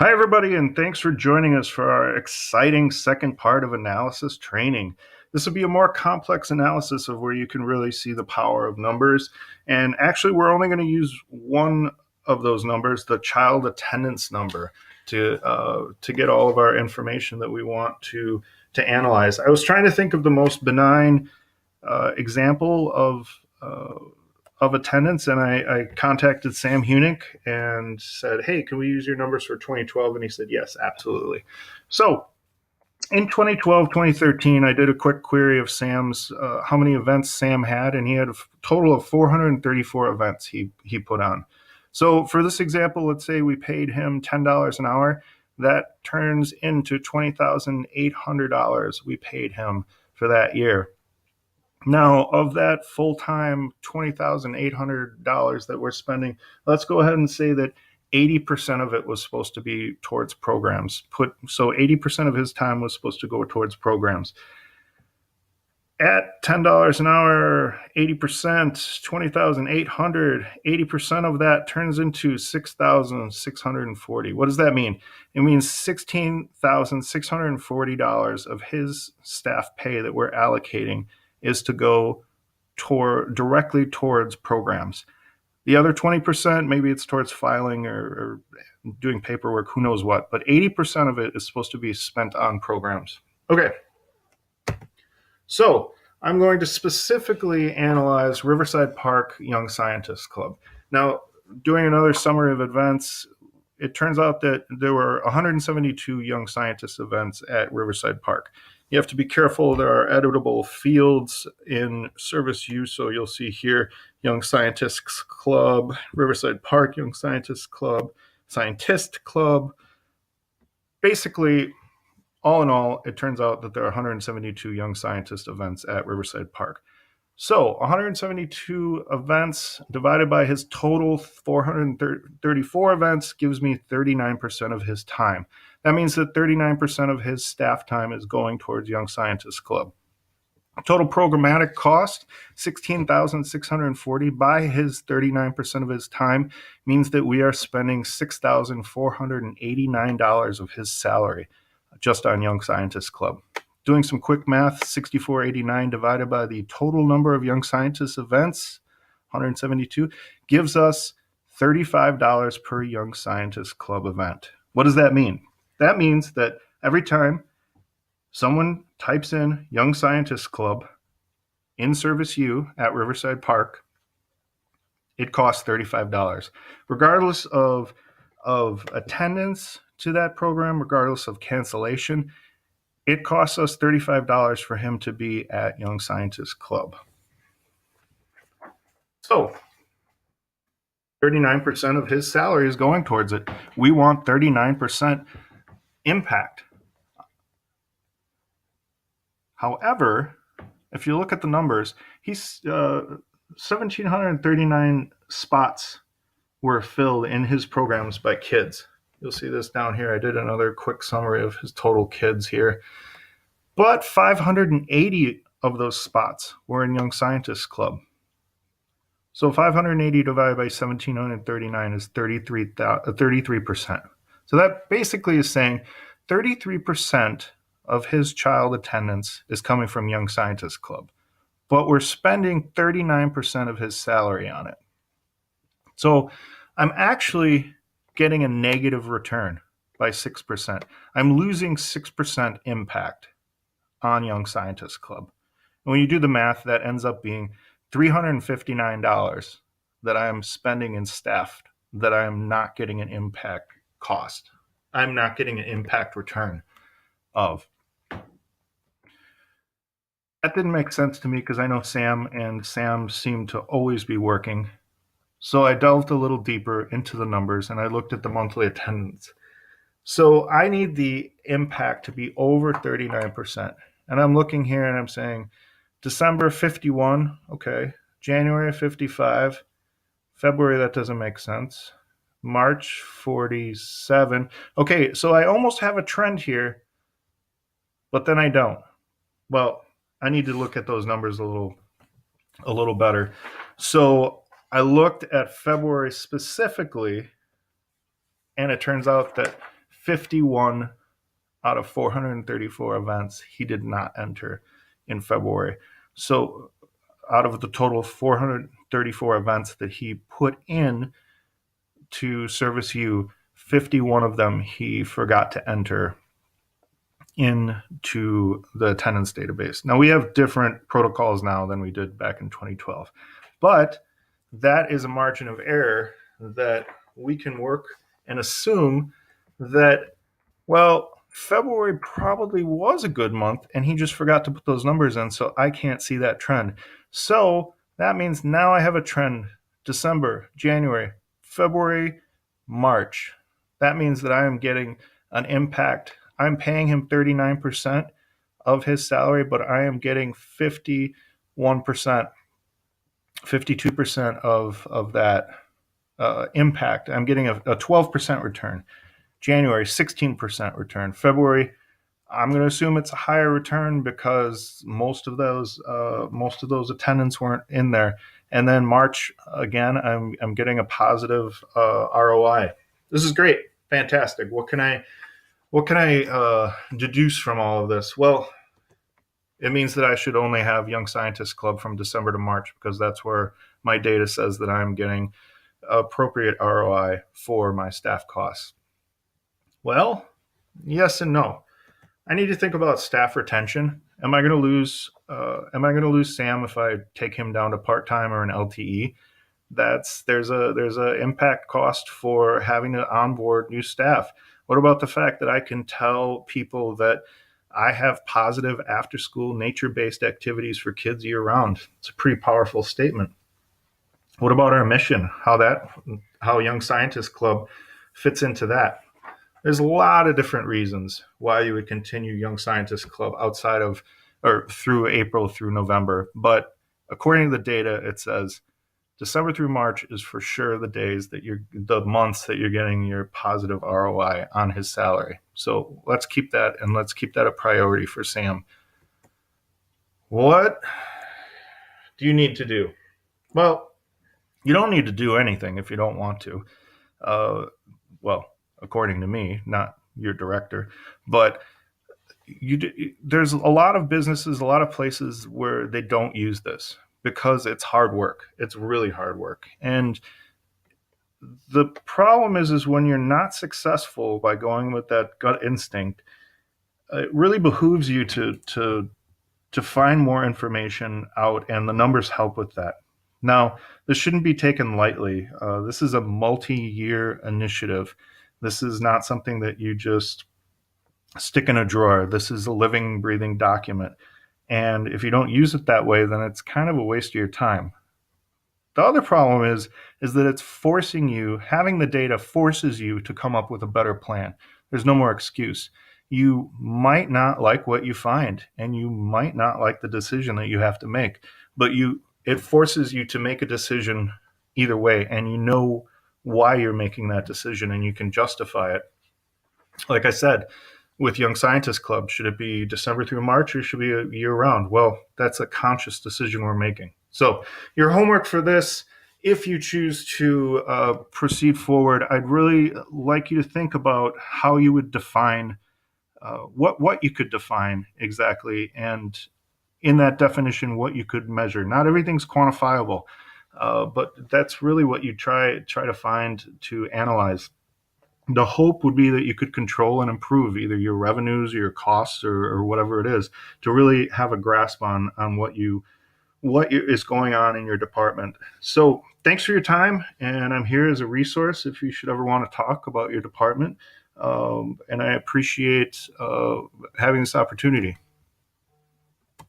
Hi, everybody, and thanks for joining us for our exciting second part of analysis training. This will be a more complex analysis of where you can really see the power of numbers. And actually, we're only going to use one of those numbers, the child attendance number, to get all of our information that we want to analyze. I was trying to think of the most benign example of attendance, and I contacted Sam Hunick and said, "Hey, can we use your numbers for 2012?" And he said, "Yes, absolutely." So in 2012, 2013, I did a quick query of Sam's how many events Sam had, and he had a total of 434 events he put on. So for this example, let's say we paid him $10 an hour. That turns into $20,800 we paid him for that year. Now, of that full-time $20,800 that we're spending, let's go ahead and say that 80% of it was supposed to be towards programs. So 80% of his time was supposed to go towards programs. At $10 an hour, 80%, 20,800, 80% of that turns into 6,640. What does that mean? It means $16,640 of his staff pay that we're allocating is to go directly towards programs. The other 20%, maybe it's towards filing or doing paperwork, who knows what, but 80% of it is supposed to be spent on programs. Okay. So I'm going to specifically analyze Riverside Park Young Scientists Club. Now, doing another summary of events, it turns out that there were 172 young scientist events at Riverside Park. You have to be careful. There are editable fields in service use. So you'll see here, Young Scientists Club, Riverside Park Young Scientists Club, Scientist Club. Basically, all in all, it turns out that there are 172 young scientist events at Riverside Park. So 172 events divided by his total 434 events gives me 39% of his time. That means that 39% of his staff time is going towards Young Scientists Club. Total programmatic cost, $16,640 by his 39% of his time means that we are spending $6,489 of his salary just on Young Scientists Club. Doing some quick math, 6,489 divided by the total number of Young Scientist events, 172, gives us $35 per Young Scientist Club event. What does that mean? That means that every time someone types in Young Scientist Club in Service U at Riverside Park, it costs $35. Regardless of attendance to that program, regardless of cancellation, it costs us $35 for him to be at Young Scientist Club. So 39% of his salary is going towards it. We want 39% impact. However, if you look at the numbers, he's 1,739 spots were filled in his programs by kids. You'll see this down here. I did another quick summary of his total kids here. But 580 of those spots were in Young Scientists Club. So 580 divided by 1,739 is 33%. So that basically is saying 33% of his child attendance is coming from Young Scientists Club, but we're spending 39% of his salary on it. So I'm actually getting a negative return by 6%. I'm losing 6% impact on Young Scientists Club. And when you do the math, that ends up being $359 that I am spending in staff that I am not getting an impact cost. I'm not getting an impact return of. That didn't make sense to me because I know Sam, and Sam seemed to always be working. So I delved a little deeper into the numbers and I looked at the monthly attendance. So I need the impact to be over 39%. And I'm looking here and I'm saying December 51, okay, January 55, February, that doesn't make sense. March 47. Okay, so I almost have a trend here, but then I don't. Well, I need to look at those numbers a little better. So I looked at February specifically, and it turns out that 51 out of 434 events he did not enter in February. So out of the total 434 events that he put in to Service U, 51 of them he forgot to enter into the attendance database. Now, we have different protocols now than we did back in 2012, but that is a margin of error that we can work and assume that, well, February probably was a good month and he just forgot to put those numbers in, so I can't see that trend. So that means now I have a trend: December, January, February, March. That means that I am getting an impact. I'm paying him 39% of his salary, but I am getting 51%, 52% of that impact. I'm getting a 12% return. January, 16% return. February, I'm going to assume it's a higher return because most of those attendants weren't in there. And then March, again, I'm getting a positive ROI. This is great, fantastic. What can I deduce from all of this? Well, it means that I should only have Young Scientist Club from December to March, because that's where my data says that I'm getting appropriate ROI for my staff costs. Well, yes and no. I need to think about staff retention. Am I going to lose Sam if I take him down to part-time or an LTE? There's a impact cost for having to onboard new staff. What about the fact that I can tell people that I have positive after-school nature-based activities for kids year-round? It's a pretty powerful statement. What about our mission? How Young Scientist Club fits into that? There's a lot of different reasons why you would continue Young Scientist Club outside of or through April through November. But according to the data, it says December through March is for sure the months that you're getting your positive ROI on his salary. So let's keep that a priority for Sam. What do you need to do? Well, you don't need to do anything if you don't want to. Well, according to me, not your director, but there's a lot of businesses, a lot of places where they don't use this because it's hard work. It's really hard work. And the problem is when you're not successful by going with that gut instinct, it really behooves you to find more information out, and the numbers help with that. Now, this shouldn't be taken lightly. This is a multi-year initiative. This is not something that you just stick in a drawer. This is a living, breathing document. And if you don't use it that way, then it's kind of a waste of your time. The other problem is that having the data forces you to come up with a better plan. There's no more excuse. You might not like what you find, and you might not like the decision that you have to make, but it forces you to make a decision either way, and you know why you're making that decision, and you can justify it. Like I said, with Young Scientist Club, should it be December through March, or should it be year-round? Well, that's a conscious decision we're making. So your homework for this, if you choose to proceed forward, I'd really like you to think about how you would define what you could define exactly, and in that definition, what you could measure. Not everything's quantifiable, but that's really what you try to find to analyze. The hope would be that you could control and improve either your revenues or your costs or whatever it is, to really have a grasp on what is going on in your department. So thanks for your time, and I'm here as a resource if you should ever want to talk about your department. And I appreciate having this opportunity.